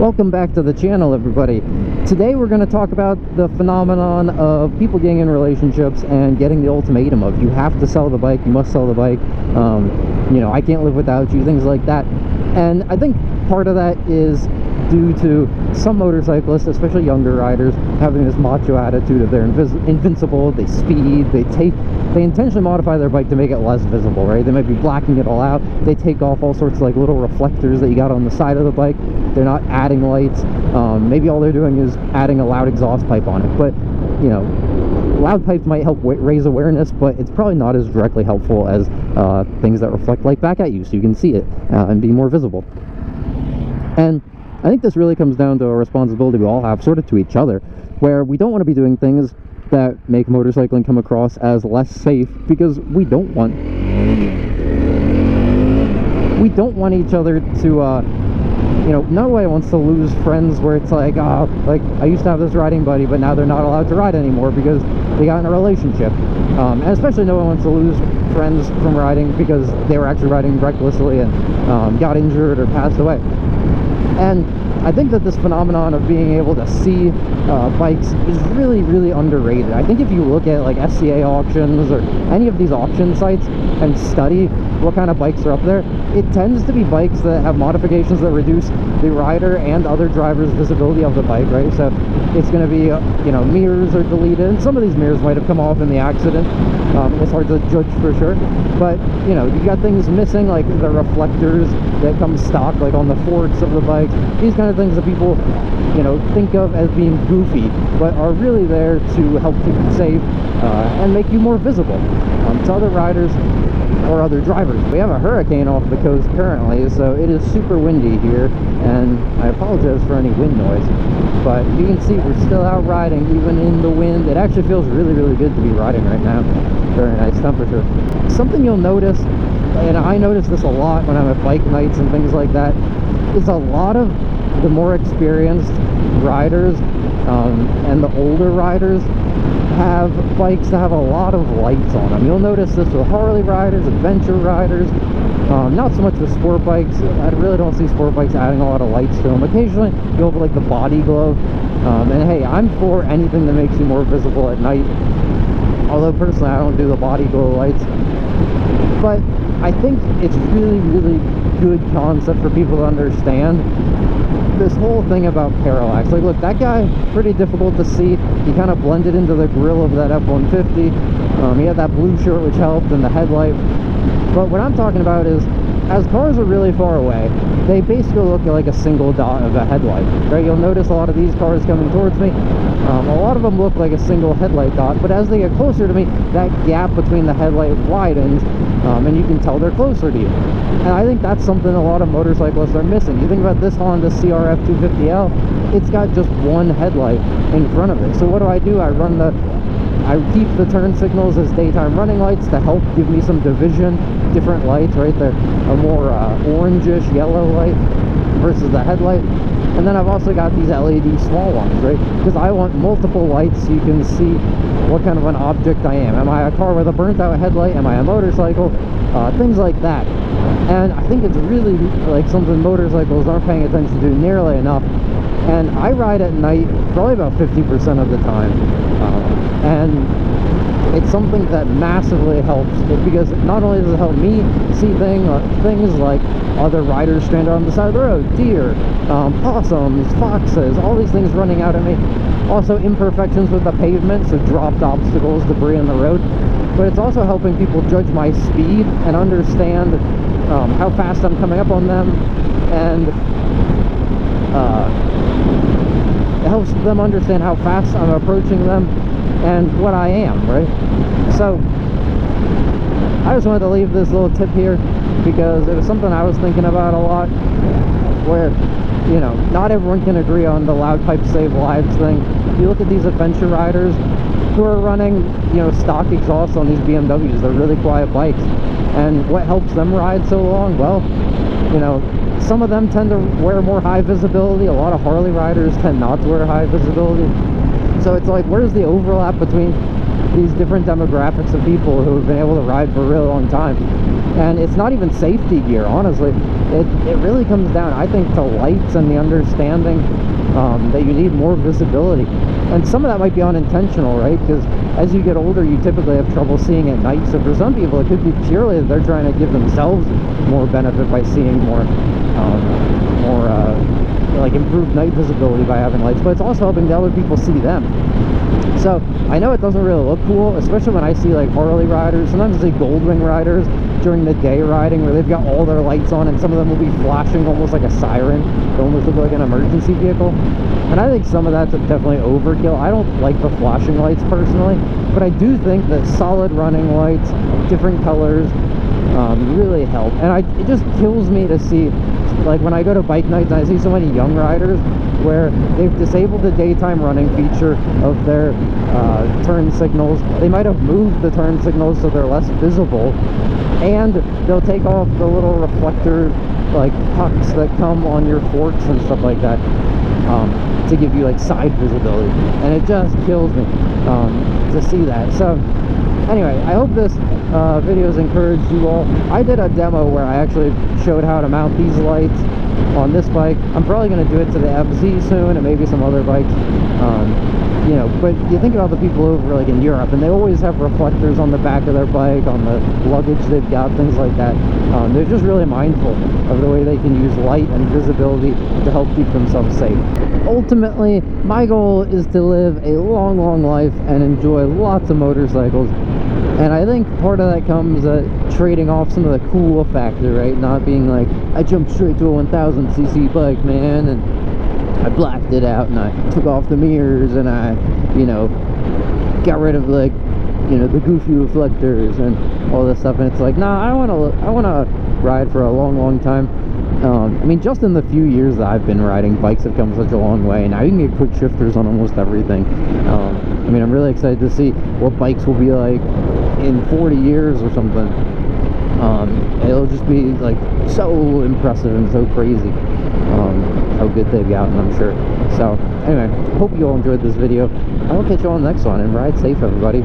Welcome back to the channel, everybody. Today we're going to talk about the phenomenon of people getting in relationships and getting the ultimatum of you have to sell the bike, you must sell the bike, you know, I can't live without you, things like that. And I think part of that is due to some motorcyclists, especially younger riders, having this macho attitude of they're invincible, they speed, they intentionally modify their bike to make it less visible, right? They might be blacking it all out. They take off all sorts of like little reflectors that you got on the side of the bike. They're not adding lights. Maybe all they're doing is adding a loud exhaust pipe on it. But, you know, loud pipes might help raise awareness, but it's probably not as directly helpful as things that reflect light back at you so you can see it and be more visible. And I think this really comes down to a responsibility we all have, sort of to each other, where we don't want to be doing things that make motorcycling come across as less safe, because we don't want each other to you know, nobody wants to lose friends where it's like, oh, like I used to have this riding buddy, but now they're not allowed to ride anymore because they got in a relationship. And especially no one wants to lose friends from riding because they were actually riding recklessly and got injured or passed away. And I think that this phenomenon of being able to see bikes is really, really underrated. I think if you look at like SCA auctions or any of these auction sites and study what kind of bikes are up there, it tends to be bikes that have modifications that reduce the rider and other drivers' visibility of the bike, right? So it's going to be, you know, mirrors are deleted, and some of these mirrors might have come off in the accident. It's hard to judge for sure, but you know, you got things missing like the reflectors that come stock, like on the forks of the bike. These kind of things that people, you know, think of as being goofy, but are really there to help keep you safe and make you more visible to other riders or other drivers. We have a hurricane off the coast currently, so it is super windy here, and I apologize for any wind noise, but you can see we're still out riding even in the wind. It actually feels really, really good to be riding right now. Very nice temperature. Something you'll notice, and I notice this a lot when I'm at bike nights and things like that, is a lot of the more experienced riders and the older riders have bikes that have a lot of lights on them. You'll notice this with Harley riders, adventure riders, not so much with sport bikes. I really don't see sport bikes adding a lot of lights to them. Occasionally you'll have like the body glow, and hey, I'm for anything that makes you more visible at night, although personally I don't do the body glow lights. But I think it's really, really good concept for people to understand this whole thing about parallax. Like, look, that guy, pretty difficult to see. He kind of blended into the grill of that F-150. He had that blue shirt, which helped, and the headlight. But what I'm talking about is, as cars are really far away, they basically look like a single dot of a headlight, right? You'll notice a lot of these cars coming towards me, a lot of them look like a single headlight dot, but as they get closer to me, that gap between the headlight widens, and you can tell they're closer to you. And I think that's something a lot of motorcyclists are missing. You think about this Honda CRF 250L, it's got just one headlight in front of it. So what do? I keep the turn signals as daytime running lights to help give me some division, different lights, right? They're a more orangish yellow light versus the headlight. And then I've also got these LED small ones, right? Because I want multiple lights so you can see what kind of an object I am. Am I a car with a burnt out headlight? Am I a motorcycle? Things like that. And I think it's really like something motorcycles aren't paying attention to nearly enough. And I ride at night probably about 50% of the time. And it's something that massively helps, because not only does it help me see things like other riders stranded on the side of the road, deer, possums, foxes, all these things running out at me. Also imperfections with the pavement, so dropped obstacles, debris on the road. But it's also helping people judge my speed and understand how fast I'm coming up on them, and it helps them understand how fast I'm approaching them and what I am, right? So I just wanted to leave this little tip here because it was something I was thinking about a lot, where, you know, not everyone can agree on the loud pipe save lives thing. You look at these adventure riders who are running, you know, stock exhaust on these BMWs. They're really quiet bikes, and what helps them ride so long? Well, you know, some of them tend to wear more high visibility. A lot of Harley riders tend not to wear high visibility. So it's like, where's the overlap between these different demographics of people who have been able to ride for a really long time. And it's not even safety gear, honestly. It really comes down, I think, to lights and the understanding that you need more visibility. And some of that might be unintentional, right? Because as you get older, you typically have trouble seeing at night. So for some people, it could be purely that they're trying to give themselves more benefit by seeing more like improved night visibility by having lights, but it's also helping the other people see them. So I know it doesn't really look cool, especially when I see like Harley riders, sometimes I see Goldwing riders during the day riding where they've got all their lights on, and some of them will be flashing almost like a siren. They almost look like an emergency vehicle. And I think some of that's definitely overkill. I don't like the flashing lights personally, but I do think that solid running lights, different colors, really help. And it just kills me to see, like when I go to bike nights and I see so many young riders where they've disabled the daytime running feature of their turn signals. They might have moved the turn signals so they're less visible, and they'll take off the little reflector like pucks that come on your forks and stuff like that to give you like side visibility, and it just kills me to see that. So anyway, I hope this video's encouraged you all. I did a demo where I actually showed how to mount these lights on this bike. I'm probably going to do it to the FZ soon, and maybe some other bikes. You know, but you think about the people over like in Europe, and they always have reflectors on the back of their bike, on the luggage they've got, things like that. They're just really mindful of the way they can use light and visibility to help keep themselves safe. Ultimately, my goal is to live a long, long life and enjoy lots of motorcycles. And I think part of that comes at trading off some of the cool factor, right? Not being like, I jumped straight to a 1000cc bike, man, and I blacked it out, and I took off the mirrors, and I, you know, got rid of, like, you know, the goofy reflectors and all this stuff. And it's like, nah, I want to ride for a long, long time. I mean, just in the few years that I've been riding, bikes have come such a long way. Now you can get quick shifters on almost everything. I mean, I'm really excited to see what bikes will be like in 40 years or something. It'll just be like so impressive and so crazy how good they've gotten, I'm sure. So anyway, hope you all enjoyed this video. I will catch you on the next one, and ride safe, everybody.